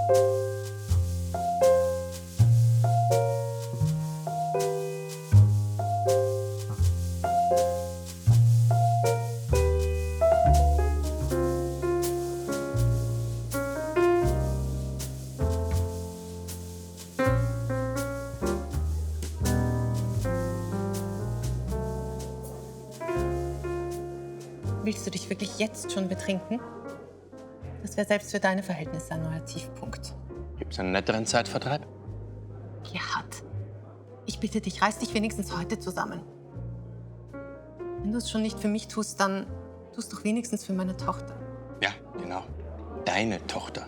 Willst du dich wirklich jetzt schon betrinken? Das wäre selbst für deine Verhältnisse ein neuer Tiefpunkt. Gibt's einen netteren Zeitvertreib? Gerhard, ich bitte dich, reiß dich wenigstens heute zusammen. Wenn du es schon nicht für mich tust, dann tust doch wenigstens für meine Tochter. Ja, genau. Deine Tochter.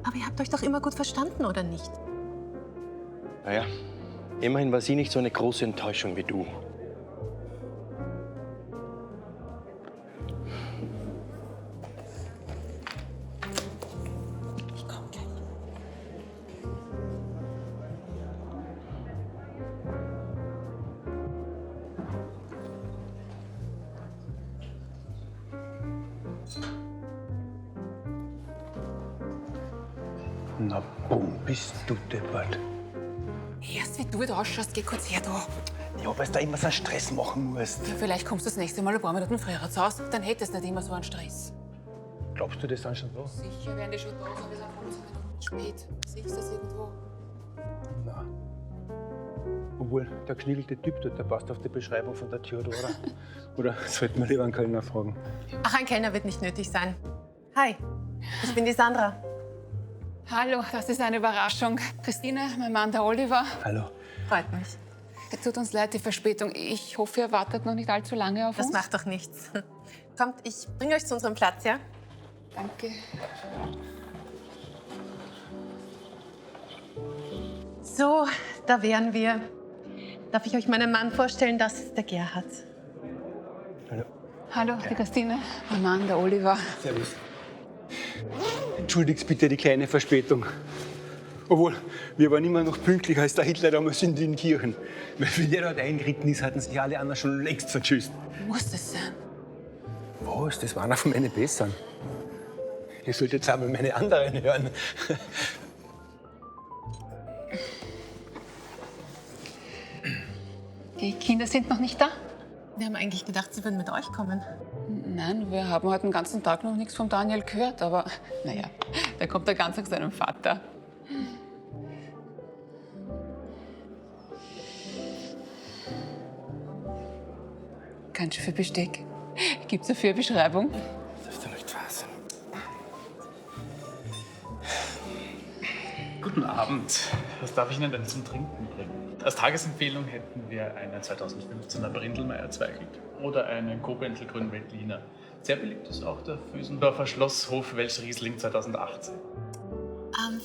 Aber ihr habt euch doch immer gut verstanden, oder nicht? Naja, immerhin war sie nicht so eine große Enttäuschung wie du. Ich komm gleich. Na, bumm, bist du deppert. Erst wie du wieder ausschaust, geh kurz her da. Ja, weil du da immer so einen Stress machen musst. Ja, vielleicht kommst du das nächste Mal ein paar Minuten früher zu Hause, dann hättest du nicht immer so einen Stress. Glaubst du, das sind schon da? Sicher werden die schon da sein, wir sind 15 Minuten spät. Siehst du das irgendwo? Nein. Obwohl, der geschniegelte Typ dort, der passt auf die Beschreibung von der Theodora. Oder sollten wir lieber einen Kellner fragen? Ach, ein Kellner wird nicht nötig sein. Hi, ich bin die Sandra. Hallo, das ist eine Überraschung. Christine, mein Mann, der Oliver. Hallo. Freut mich. Es tut uns leid, die Verspätung. Ich hoffe, ihr wartet noch nicht allzu lange auf Das uns. macht doch nichts. Kommt, ich bringe euch zu unserem Platz, ja? Danke. So, da wären wir. Darf ich euch meinen Mann vorstellen? Das ist der Gerhard. Hallo. Hallo, die Christine, mein Mann, der Oliver. Servus. Entschuldigt bitte die kleine Verspätung. Obwohl, wir waren immer noch pünktlicher als der Hitler damals in den Kirchen. Weil wenn der dort eingeritten ist, hatten sich alle anderen schon längst vertschüsst. Muss das sein? Was? Das war einer von meinen Besseren. Ihr solltet jetzt einmal meine anderen hören. Die Kinder sind noch nicht da? Wir haben eigentlich gedacht, sie würden mit euch kommen. Nein, wir haben heute den ganzen Tag noch nichts von Daniel gehört. Aber naja, der kommt ja ganz nach seinem Vater. Ganz schön viel Besteck. Gibt's dafür eine Beschreibung? Das ist doch nicht wahr sein. Guten Abend. Was darf ich Ihnen denn zum Trinken bringen? Als Tagesempfehlung hätten wir einen 2015er Brindelmeier Zweigelt oder einen Koblenzel Grün Veltliner. Sehr beliebt ist auch der Füsendorfer Schlosshof Welsch Riesling 2018.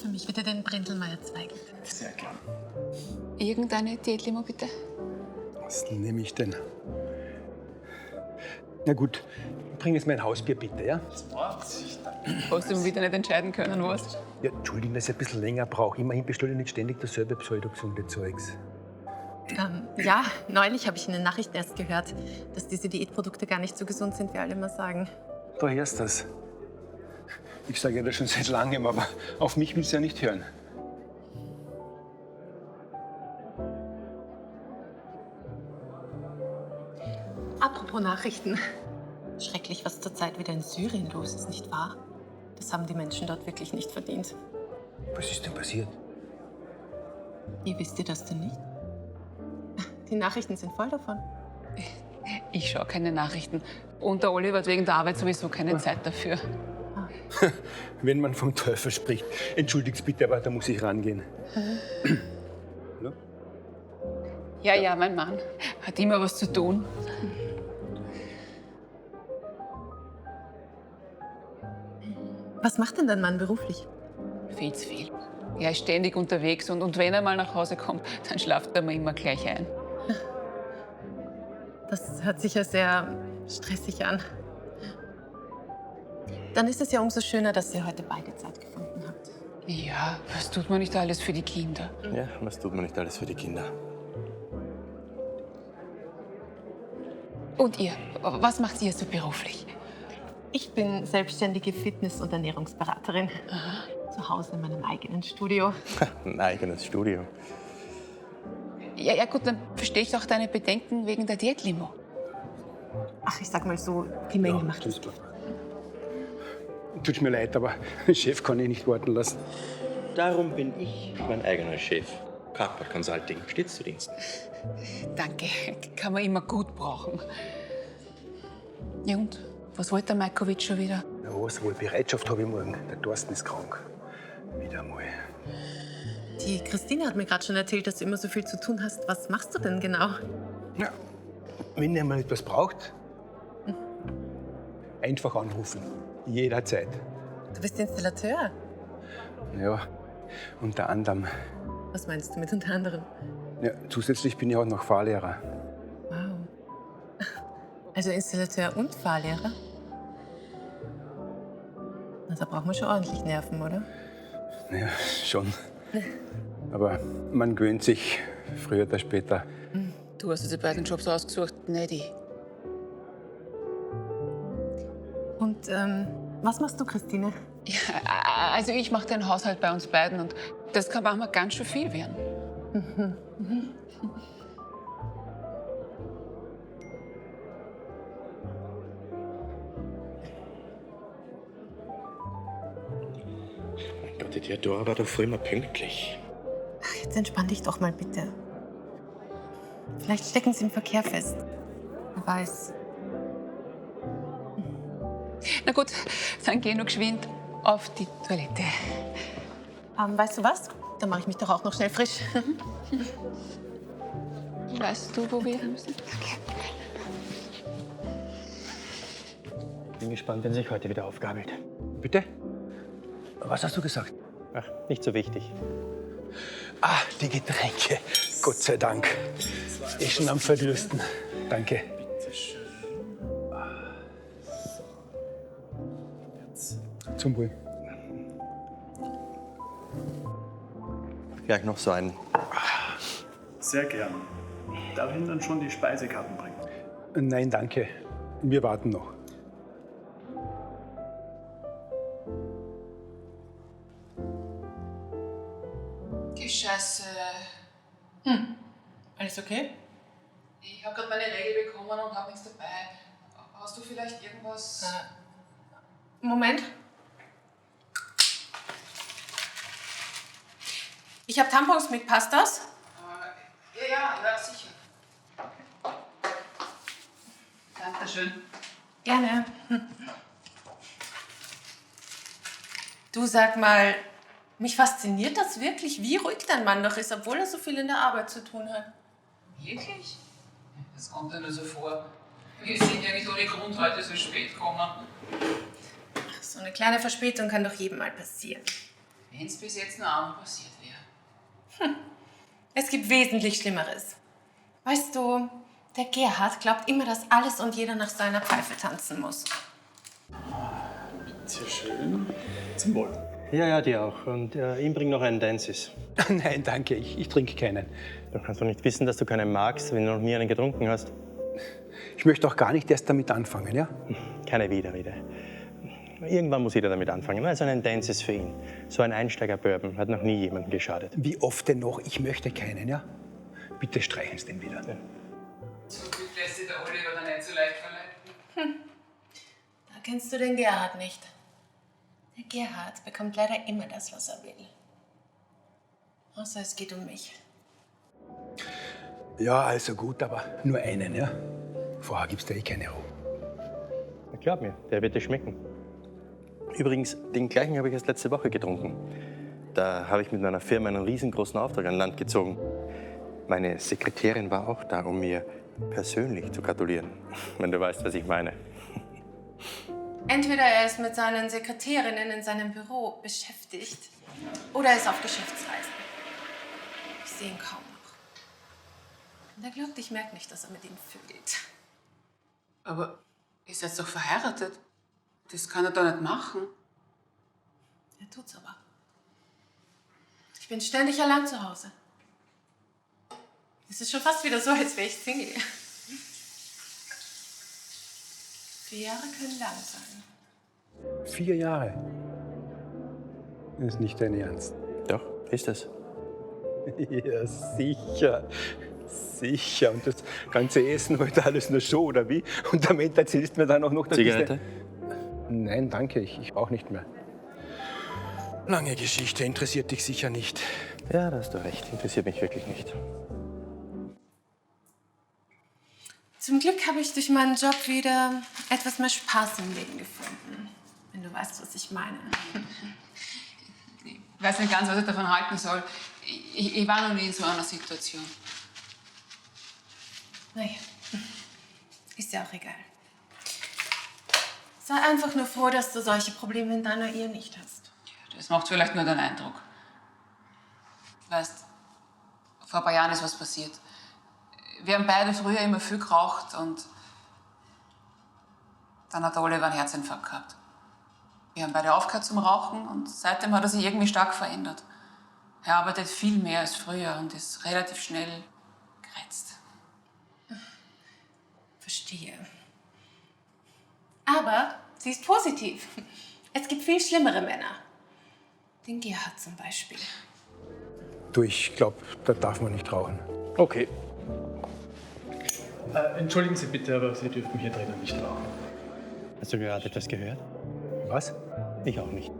Für mich bitte den Brindelmeier Zweigelt. Sehr klar. Irgendeine Diätlimo, bitte? Was nehme ich denn? Na gut, bring jetzt mein Hausbier bitte, ja? Hast du wieder nicht entscheiden können, was? Ja, Entschuldigung, dass ich ein bisschen länger brauche. Immerhin bestelle ich nicht ständig dasselbe pseudogesunde Zeugs. Ja, neulich habe ich in den Nachrichten erst gehört, dass diese Diätprodukte gar nicht so gesund sind, wie alle immer sagen. Da hörst du das. Ich sage ja das schon seit langem, aber auf mich willst du ja nicht hören. Apropos Nachrichten. Schrecklich, was zurzeit wieder in Syrien los ist, nicht wahr? Das haben die Menschen dort wirklich nicht verdient. Was ist denn passiert? Wie wisst ihr das denn nicht? Die Nachrichten sind voll davon. Ich schaue keine Nachrichten. Und der Oliver hat wegen der Arbeit sowieso keine Zeit dafür. Wenn man vom Teufel spricht. Entschuldigt bitte, aber da muss ich rangehen. Ja? Ja, mein Mann hat immer was zu tun. Was macht denn dein Mann beruflich? Viel zu viel. Er ist ständig unterwegs und wenn er mal nach Hause kommt, dann schlaft er mir immer gleich ein. Das hört sich ja sehr stressig an. Dann ist es ja umso schöner, dass ihr heute beide Zeit gefunden habt. Ja, was tut man nicht alles für die Kinder? Ja, was tut man nicht alles für die Kinder? Und ihr, was macht ihr so beruflich? Ich bin selbstständige Fitness- und Ernährungsberaterin. Zu Hause in meinem eigenen Studio. Ein eigenes Studio. Ja, gut, dann verstehe ich doch deine Bedenken wegen der Diätlimo. Ach, ich sag mal so, die Menge macht tut es. mir. Tut mir leid, aber den Chef kann ich nicht warten lassen. Darum bin ich mein eigener Chef. Carport Consulting, stets zu Diensten. Danke, kann man immer gut brauchen. Ja, und was wollte der Majkovic schon wieder? Na was wohl, Bereitschaft habe ich morgen. Der Thorsten ist krank. Wieder mal. Die Christine hat mir gerade schon erzählt, dass du immer so viel zu tun hast. Was machst du denn genau? Ja, wenn ihr mal etwas braucht, einfach anrufen. Jederzeit. Du bist Installateur. Ja, unter anderem. Was meinst du mit unter anderem? Ja, zusätzlich bin ich auch noch Fahrlehrer. Wow. Also Installateur und Fahrlehrer? Na, da braucht man schon ordentlich Nerven, oder? Ja, schon. Aber man gewöhnt sich früher oder später. Du hast diese beiden Jobs ausgesucht, nicht ich. Und was machst du, Christine? Ja, also ich mache den Haushalt bei uns beiden und das kann manchmal ganz schön viel werden. Mein Gott, die Theodora war doch früher immer pünktlich. Ach, jetzt entspann dich doch mal bitte. Vielleicht stecken sie im Verkehr fest. Wer weiß. Na gut, dann geh nur geschwind auf die Toilette. Weißt du was? Dann mache ich mich doch auch noch schnell frisch. Weißt du, wo wir sind? Bin gespannt, wenn sich heute wieder aufgabelt. Bitte? Was hast du gesagt? Ach, nicht so wichtig. Ah, die Getränke. Gott sei Dank. Ich schon am Verdürsten. Danke. Zum Wohl. Gleich noch so einen. Sehr gern. Darf ich Ihnen dann schon die Speisekarten bringen? Nein, danke. Wir warten noch. Die Scheiße. Alles okay? Ich habe gerade meine Regel bekommen und habe nichts dabei. Hast du vielleicht irgendwas? Moment. Ich habe Tampons mit. Passt das? Ja, sicher. Dankeschön. Gerne. Du, sag mal, mich fasziniert das wirklich, wie ruhig dein Mann doch ist, obwohl er so viel in der Arbeit zu tun hat. Wirklich? Das kommt dir nur so vor. Wir sind ja nicht ohne Grund heute so spät gekommen. Ach, so eine kleine Verspätung kann doch jedem mal passieren. Wenn es bis jetzt noch einmal passiert wäre. Es gibt wesentlich Schlimmeres. Weißt du, der Gerhard glaubt immer, dass alles und jeder nach seiner Pfeife tanzen muss. Sehr schön. Zum Wohl. Ja, dir auch. Und ihm bring noch einen Dancis. Nein, danke. Ich trinke keinen. Du kannst doch nicht wissen, dass du keinen magst, wenn du noch nie einen getrunken hast. Ich möchte auch gar nicht erst damit anfangen, ja? Keine Widerrede. Irgendwann muss jeder damit anfangen. Also einen Dancis für ihn. So ein Einsteiger-Bourbon hat noch nie jemandem geschadet. Wie oft denn noch? Ich möchte keinen, ja? Bitte streichen Sie den wieder. So gut lässt sich der Oliver dann nicht so leicht verleiten. Da kennst du den Gerhard nicht. Der Gerhard bekommt leider immer das, was er will. Außer es geht um mich. Ja, also gut, aber nur einen, ja? Vorher gibt's da eh keine Ruhe. Na, glaub mir, der wird dir schmecken. Übrigens, den gleichen habe ich erst letzte Woche getrunken. Da habe ich mit meiner Firma einen riesengroßen Auftrag an Land gezogen. Meine Sekretärin war auch da, um mir persönlich zu gratulieren, wenn du weißt, was ich meine. Entweder er ist mit seinen Sekretärinnen in seinem Büro beschäftigt oder er ist auf Geschäftsreisen. Ich sehe ihn kaum noch. Und er glaubt, ich merke nicht, dass er mit ihm vögelt. Aber ihr seid doch verheiratet. Das kann er doch nicht machen. Er tut's aber. Ich bin ständig allein zu Hause. Es ist schon fast wieder so, als wäre ich Single. 4 Jahre können lang sein. 4 Jahre. Das ist nicht dein Ernst. Doch, ist es. Ja, sicher. Sicher. Und das ganze Essen heute alles nur so, oder wie? Und damit erzählst du mir dann auch noch, dass Zigarette? Nein, danke, ich brauche nicht mehr. Lange Geschichte, interessiert dich sicher nicht. Ja, da hast du recht. Interessiert mich wirklich nicht. Zum Glück habe ich durch meinen Job wieder etwas mehr Spaß im Leben gefunden. Wenn du weißt, was ich meine. Ich weiß nicht ganz, was ich davon halten soll. Ich war noch nie in so einer Situation. Naja, ist ja auch egal. Sei einfach nur froh, dass du solche Probleme in deiner Ehe nicht hast. Das macht vielleicht nur den Eindruck. Weißt, vor ein paar Jahren ist was passiert. Wir haben beide früher immer viel geraucht und dann hat der Oliver einen Herzinfarkt gehabt. Wir haben beide aufgehört zum Rauchen und seitdem hat er sich irgendwie stark verändert. Er arbeitet viel mehr als früher und ist relativ schnell gereizt. Verstehe. Aber sie ist positiv. Es gibt viel schlimmere Männer. Den Gerhard zum Beispiel. Du, ich glaube, da darf man nicht rauchen. Okay. Entschuldigen Sie bitte, aber Sie dürfen hier drinnen nicht rauchen. Hast du gerade etwas gehört? Was? Ich auch nicht.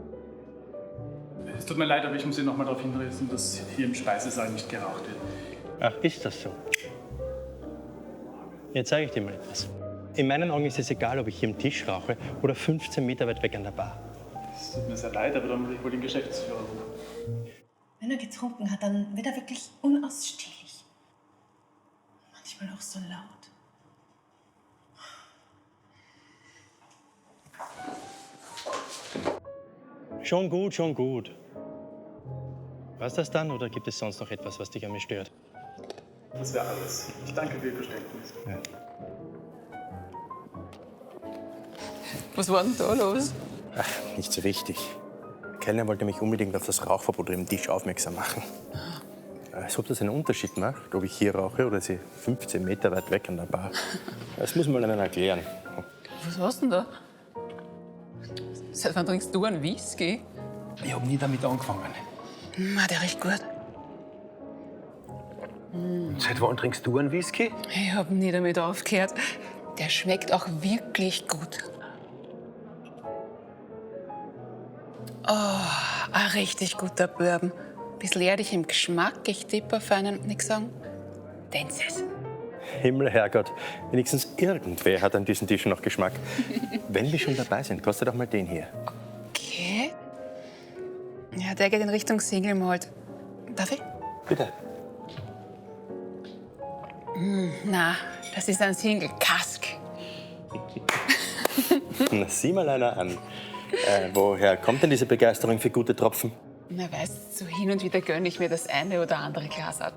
Es tut mir leid, aber ich muss Sie noch mal darauf hinweisen, dass hier im Speisesaal nicht geraucht wird. Ach, ist das so? Jetzt zeige ich dir mal etwas. In meinen Augen ist es egal, ob ich hier am Tisch rauche oder 15 Meter weit weg an der Bar. Es tut mir sehr leid, aber dann muss ich wohl den Geschäftsführer rufen. Wenn er getrunken hat, dann wird er wirklich unausstehlich. Manchmal auch so laut. Schon gut, schon gut. War's das dann oder gibt es sonst noch etwas, was dich an mir stört? Das wäre alles. Ich danke für Ihr Verständnis. Ja. Was war denn da los? Ach, nicht so wichtig. Der Kellner wollte mich unbedingt auf das Rauchverbot im Tisch aufmerksam machen. Als ob das einen Unterschied macht, ob ich hier rauche oder sie 15 Meter weit weg an der Bar. Das muss man einem erklären. Was hast du denn da? Seit wann trinkst du einen Whisky? Ich habe nie damit angefangen. Der riecht gut. Seit wann trinkst du einen Whisky? Ich hab nie damit aufgehört. Der schmeckt auch wirklich gut. Oh, ein richtig guter Bourbon. Bisschen erdig im Geschmack. Ich tippe auf einen, nicht sagen, Denzes. Himmel, Herrgott, wenigstens irgendwer hat an diesen Tischen noch Geschmack. Wenn wir schon dabei sind, kostet doch mal den hier. Okay. Ja, der geht in Richtung Single Malt. Darf ich? Bitte. Na, das ist ein Single Cask. Na, sieh mal einer an. Woher kommt denn diese Begeisterung für gute Tropfen? Na, weißt du, so hin und wieder gönne ich mir das eine oder andere Glas ab.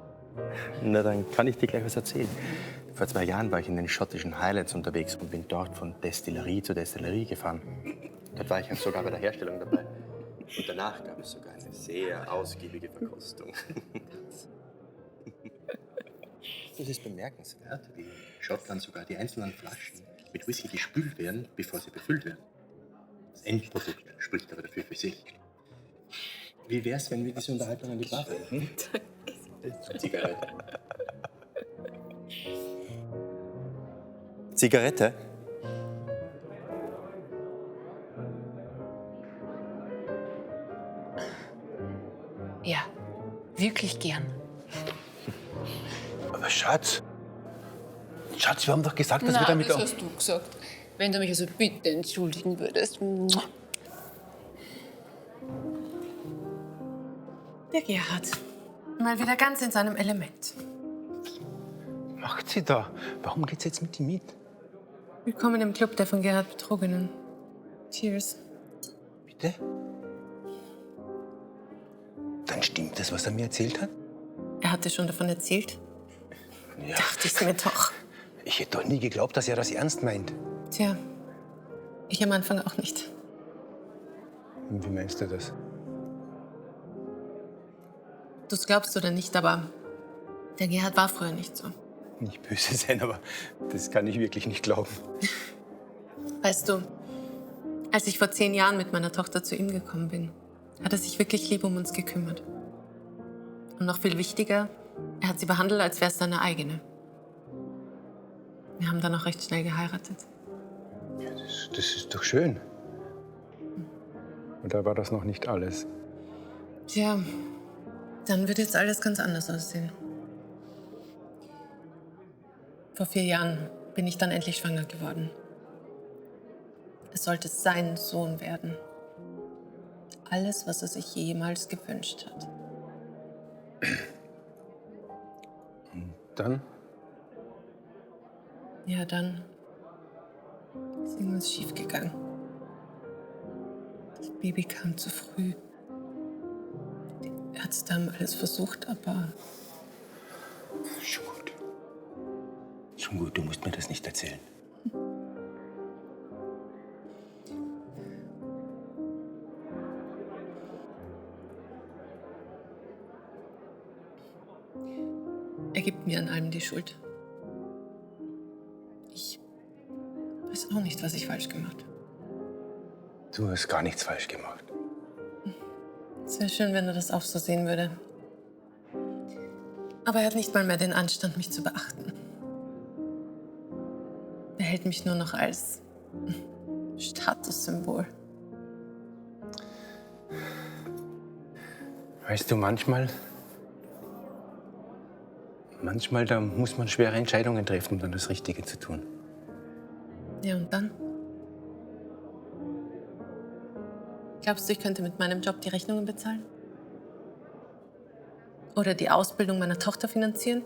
Na, dann kann ich dir gleich was erzählen. Vor 2 Jahren war ich in den schottischen Highlands unterwegs und bin dort von Destillerie zu Destillerie gefahren. Dort war ich sogar bei der Herstellung dabei. Und danach gab es sogar eine sehr ausgiebige Verkostung. Das ist bemerkenswert, wie in Schottland sogar die einzelnen Flaschen mit Whisky gespült werden, bevor sie befüllt werden. Das Endprodukt spricht aber dafür für sich. Wie wär's, wenn wir diese Unterhaltung an die Bar führen? Zigarette. Zigarette? Ja, wirklich gern. Aber Schatz, wir haben doch gesagt, dass wir damit das auch... hast du gesagt. Wenn du mich also bitte entschuldigen würdest. Der Gerhard. Mal wieder ganz in seinem Element. Macht sie da? Warum geht's jetzt mit ihm mit? Willkommen im Club der von Gerhard Betrogenen. Cheers. Bitte? Dann stimmt das, was er mir erzählt hat? Er hat dir schon davon erzählt? Ja. Dachte ich's mir doch. Ich hätte doch nie geglaubt, dass er das ernst meint. Tja, ich am Anfang auch nicht. Wie meinst du das? Du es glaubst oder nicht, aber der Gerhard war früher nicht so. Nicht böse sein, aber das kann ich wirklich nicht glauben. Weißt du, als ich vor 10 Jahren mit meiner Tochter zu ihm gekommen bin, hat er sich wirklich lieb um uns gekümmert. Und noch viel wichtiger, er hat sie behandelt, als wäre es seine eigene. Wir haben dann auch recht schnell geheiratet. Ja, das ist doch schön. Und da war das noch nicht alles. Tja, dann wird jetzt alles ganz anders aussehen. Vor 4 Jahren bin ich dann endlich schwanger geworden. Es sollte sein Sohn werden. Alles, was er sich jemals gewünscht hat. Dann? Ja, dann ist irgendwas schiefgegangen. Das Baby kam zu früh. Die Ärzte haben alles versucht, aber Schon gut. Schon gut, du musst mir das nicht erzählen. er gibt mir an allem die Schuld. Ich weiß auch nicht, was ich falsch gemacht habe. Du hast gar nichts falsch gemacht. Es wäre schön, wenn er das auch so sehen würde. Aber er hat nicht mal mehr den Anstand, mich zu beachten. Er hält mich nur noch als Statussymbol. Weißt du, manchmal da muss man schwere Entscheidungen treffen, um dann das Richtige zu tun. Ja, und dann? Glaubst du, ich könnte mit meinem Job die Rechnungen bezahlen? Oder die Ausbildung meiner Tochter finanzieren?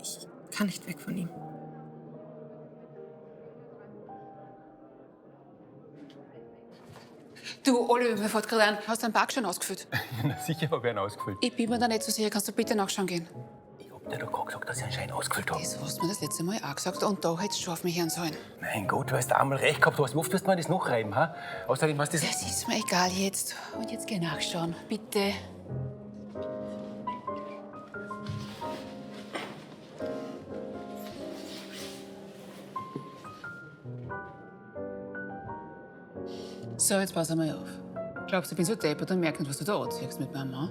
Ich kann nicht weg von ihm. Du, Oliver, mir fällt gerade ein, hast du einen Park schon ausgefüllt? Na, sicher habe ich einen ausgefüllt. Ich bin mir da nicht so sicher. Kannst du bitte nachschauen gehen? Ich hab dir doch gerade gesagt, dass ich einen Schein ausgefüllt habe. Das hast du mir das letzte Mal auch gesagt und da hättest du schon auf mich hören sollen. Mein Gott, du hast einmal recht gehabt. Wie oft wirst du mir das nachreiben, ha? Außerdem hast du das... Das ist mir egal jetzt. Und jetzt geh nachschauen, bitte. So, jetzt pass einmal auf. Glaubst du, ich bin so deppert und merke nicht, was du da anziehst mit meinem Mann?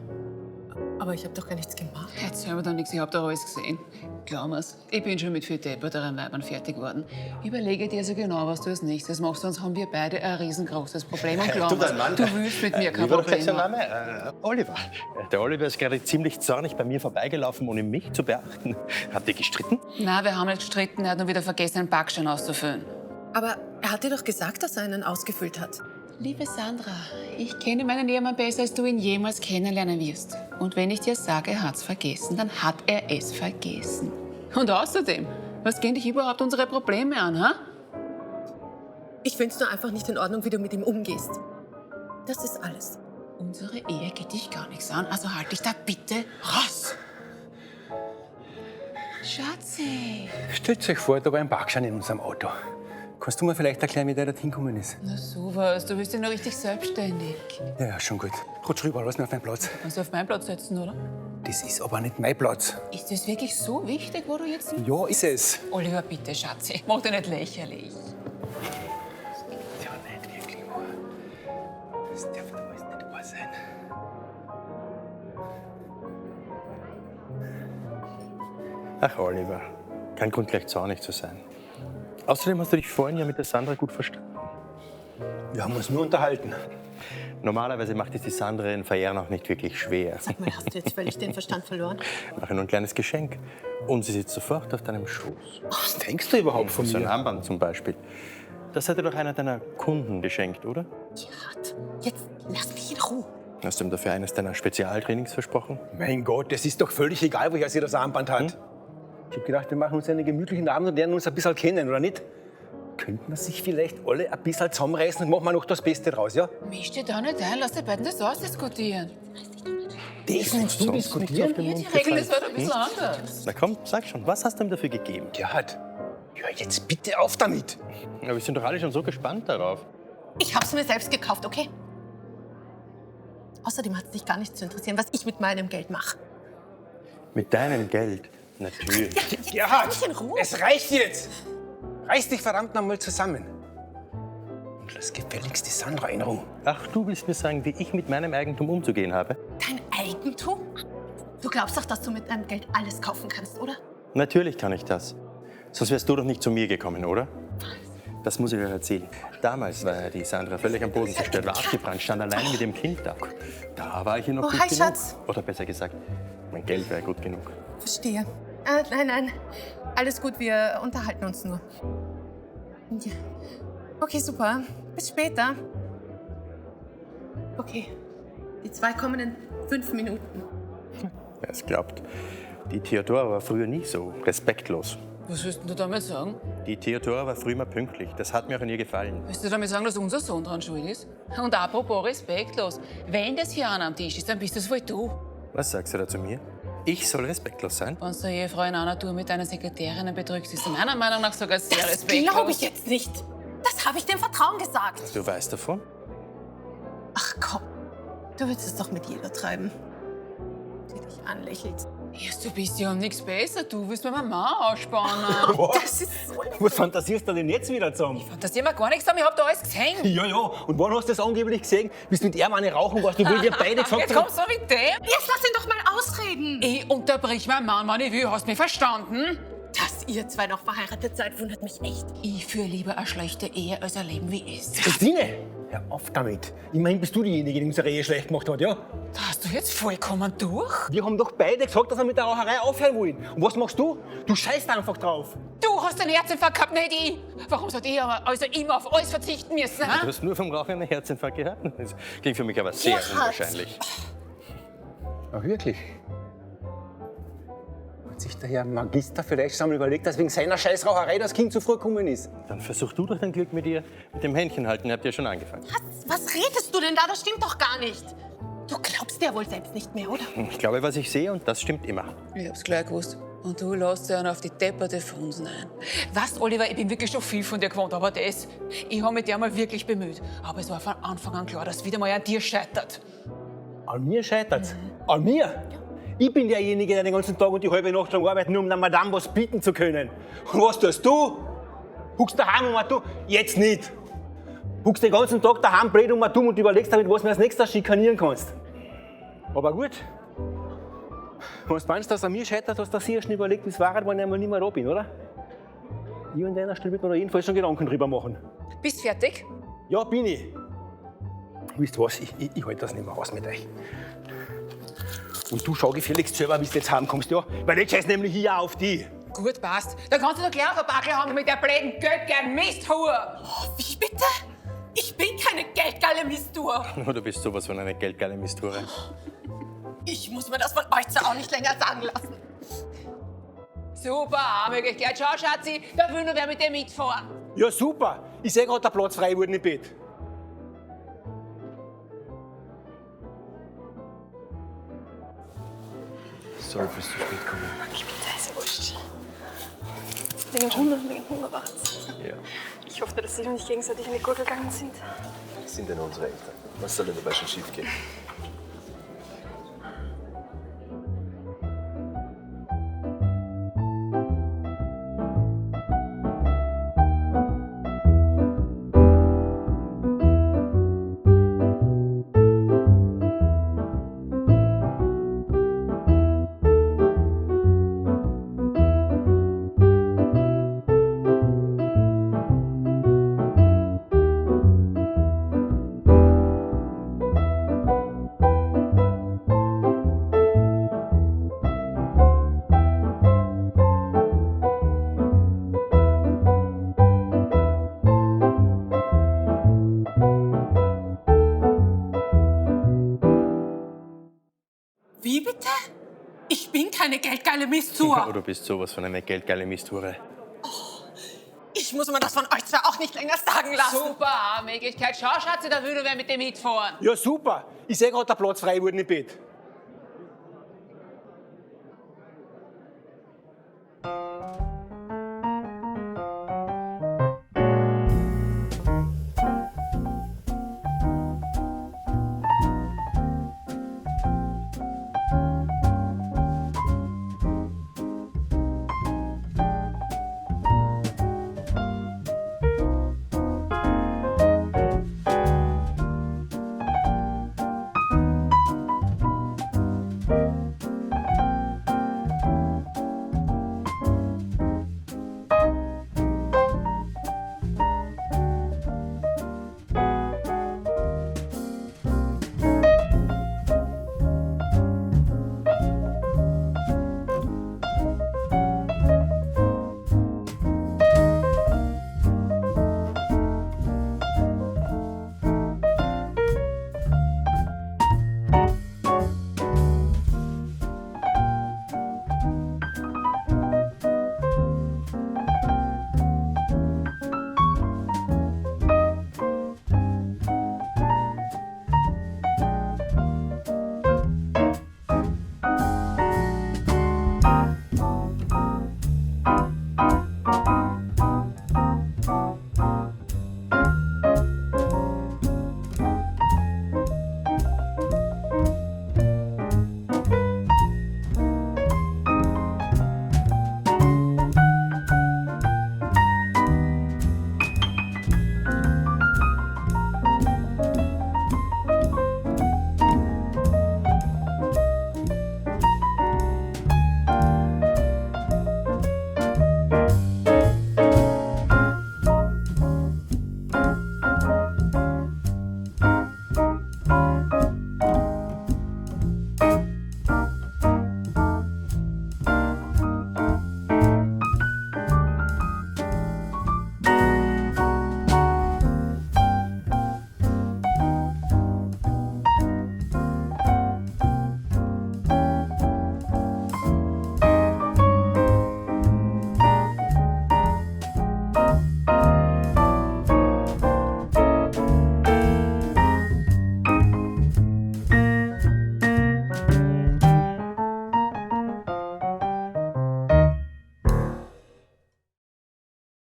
Aber ich habe doch gar nichts gemacht. Erzähl mir doch nichts, ich hab doch alles gesehen. Glaub mir's, ich bin schon mit viel depperteren Weibern fertig geworden. Überlege dir so genau, was du als nächstes machst, sonst haben wir beide ein riesengroßes Problem. Und glaub mir's, du willst mit mir kein Wie war doch Problem sein haben. Name? Oliver. Der Oliver ist gerade ziemlich zornig bei mir vorbeigelaufen, ohne mich zu beachten. Habt ihr gestritten? Nein, wir haben nicht gestritten, er hat nur wieder vergessen, einen Backschein auszufüllen. Aber er hat dir doch gesagt, dass er einen ausgefüllt hat. Liebe Sandra, ich kenne meinen Ehemann besser, als du ihn jemals kennenlernen wirst. Und wenn ich dir sage, er hat's vergessen, dann hat er es vergessen. Und außerdem, was gehen dich überhaupt unsere Probleme an, ha? Ich finde es nur einfach nicht in Ordnung, wie du mit ihm umgehst. Das ist alles. Unsere Ehe geht dich gar nichts an, also halt dich da bitte raus. Schatzi. Stellt euch vor, da war ein Parkschein in unserem Auto. Kannst du mir vielleicht erklären, wie der da hingekommen ist? Na sowas, du bist ja noch richtig selbstständig. Ja, schon gut. Rutsch rüber, lass mich auf meinen Platz. Kannst du auf meinen Platz setzen, oder? Das ist aber nicht mein Platz. Ist das wirklich so wichtig, wo du jetzt... Ja, ist es. Oliver, bitte, Schatzi, mach dich nicht lächerlich. Ja, nicht wirklich wahr. Das darf doch alles nicht wahr sein. Ach, Oliver. Kein Grund, gleich zornig zu sein. Außerdem hast du dich vorhin ja mit der Sandra gut verstanden. Wir haben uns nur unterhalten. Normalerweise macht es die Sandra in Verehren auch nicht wirklich schwer. Sag mal, hast du jetzt völlig den Verstand verloren? Mache nur ein kleines Geschenk. Und sie sitzt sofort auf deinem Schoß. Was denkst du überhaupt von So ein mir? Armband zum Beispiel. Das hat dir doch einer deiner Kunden geschenkt, oder? Gerhard, jetzt lass mich in Ruhe. Hast du ihm dafür eines deiner Spezialtrainings versprochen? Mein Gott, das ist doch völlig egal, woher sie das Armband hat. Ich hab gedacht, wir machen uns einen gemütlichen Abend und lernen uns ein bisschen kennen, oder nicht? Könnten wir sich vielleicht alle ein bisschen zusammenreißen und machen wir noch das Beste draus, ja? Misch dich da nicht ein, lass die beiden das ausdiskutieren. Das nennst du Sonst diskutieren? nichts auf den Die Mund Regel ist gefallen. halt ein bisschen anders. Na komm, sag schon, was hast du ihm dafür gegeben? Gerhard, hör jetzt bitte auf damit. Ja, wir sind doch alle schon so gespannt darauf. Ich hab's mir selbst gekauft, okay? Außerdem hat es dich gar nicht zu interessieren, was ich mit meinem Geld mache. Mit deinem Geld, natürlich. Gerhard, mich in Ruhe. es reicht jetzt. Reiß dich verdammt noch mal zusammen. Lass gefälligst die Sandra in Ruhe. Ach, du willst mir sagen, wie ich mit meinem Eigentum umzugehen habe? Dein Eigentum? Du glaubst doch, dass du mit deinem Geld alles kaufen kannst, oder? Natürlich kann ich das. Sonst wärst du doch nicht zu mir gekommen, oder? Das muss ich euch erzählen. Damals war ja die Sandra völlig am Boden zerstört, war abgebrannt, stand alleine mit dem Kind da. Da war ich ihr noch Oh, gut hi, genug. Schatz. Oder besser gesagt, mein Geld wäre gut genug. Verstehe. Nein. Alles gut, wir unterhalten uns nur. Ja. Okay, super. Bis später. Okay. Die 2 kommen in 5 Minuten. Wer es glaubt. Die Theodora war früher nie so respektlos. Was willst du damit sagen? Die Theodora war früher immer pünktlich. Das hat mir auch an ihr gefallen. Willst du damit sagen, dass unser Sohn dran schuld ist? Und apropos respektlos, wenn das hier einer am Tisch ist, dann bist das wohl du. Was sagst du da zu mir? Ich soll respektlos sein? Wenn du deine Ehefrau in einer Tour mit deiner Sekretärin betrügst, ist meiner Meinung nach sogar sehr respektlos. Glaube ich jetzt nicht. Das habe ich dem Vertrauen gesagt. Du weißt davon? Ach komm, du willst es doch mit jeder treiben, die dich anlächelt. Erst du bist ja um nichts besser, du willst mir Mama ausspannen. Das ist so... Was fantasierst du denn jetzt wieder zusammen? Das sehen wir gar nichts haben, ich hab da alles gesehen. Ja. Und wann hast du das angeblich gesehen? Bist mit ihm eine rauchen warst, obwohl wir beide gesagt Jetzt haben... kommst du mit dem? Jetzt lass ihn doch mal ausreden. Ich unterbrich meinen Mann, wann ich will, hast du mich verstanden? Dass ihr 2 noch verheiratet seid, wundert mich echt. Ich führe lieber eine schlechte Ehe als ein Leben wie es. Christine, hör auf damit. Immerhin bist du diejenige, die unsere Ehe schlecht gemacht hat, ja? Da hast du jetzt vollkommen durch? Wir haben doch beide gesagt, dass wir mit der Raucherei aufhören wollen. Und was machst du? Du scheißt einfach drauf. Du hast einen Herzinfarkt gehabt, nicht ich. Warum sollte ich aber also immer auf alles verzichten müssen? Du Ha? hast nur vom Rauchen einen Herzinfarkt gehabt? Das klingt für mich aber sehr Gerhard. unwahrscheinlich. Ach, wirklich? Hat sich der Herr Magister vielleicht schon mal überlegt, dass wegen seiner Scheißraucherei das Kind zu früh gekommen ist? Dann versuch du doch dein Glück mit ihr. Mit dem Händchen halten habt ihr schon angefangen. Was redest du denn da? Das stimmt doch gar nicht. Du glaubst ja wohl selbst nicht mehr, oder? Ich glaube, was ich sehe, und das stimmt immer. Ich hab's gleich gewusst. Und du lässt dich auf die depperte Funsen ein. Weißt, Oliver, ich bin wirklich schon viel von dir gewohnt, aber das, ich habe mich dir mal wirklich bemüht. Aber es war von Anfang an klar, dass wieder mal an dir scheitert. An mir scheitert's. An mir? Ich bin derjenige, der den ganzen Tag und die halbe Nacht lang arbeitet, nur um der Madame was bieten zu können. Und was tust du? Huckst daheim und du? Jetzt nicht. Huckst den ganzen Tag daheim blöd und überlegst damit, was du als nächstes schikanieren kannst. Aber gut. Wenn du meinst, dass er mir scheitert, hast du dir schon überlegt, wie es war, wenn ich einmal nicht mehr da bin, oder? Ich an deiner Stelle würde mir da jedenfalls schon Gedanken drüber machen. Bist fertig? Ja, bin ich. Wisst ihr was, ich halte das nicht mehr aus mit euch. Und du schau gefälligst selber, wie du jetzt heimkommst, ja? Weil jetzt scheiß nämlich hier auf die. Gut, passt. Dann kannst du doch gleich auf den Backel hauen mit der blöden Geldgeil Misthure. Wie bitte? Ich bin keine geldgeile Mistur. Du bist sowas von einer geldgeile Misture. Ich muss mir das von euch zwar auch nicht länger sagen lassen. Super, Möglichkeit. Schau, Schatzi, da will nur wer mit dir mitfahren. Ja, super. Ich sehe gerade, der Platz frei wurde im Bett. Sorry fürs zu spät kommen. Bitte, ist wurscht. Wegen Hunger war's. Ja, Ich hoffe, dass Sie noch nicht gegenseitig in die Gurgel gegangen sind. das sind ja nur unsere Eltern. Was soll denn dabei schon schief gehen? Wie bitte? Ich bin keine geldgeile Oh, Mistur. du bist sowas von einer geldgeile Misture. Ich muss mir das von euch zwar auch nicht länger sagen lassen. Super, Möglichkeit. Schau, Schatzi, da will nur wer mit dir mitfahren. Ja, super. Ich sehe gerade, der Platz frei wurde im Bett.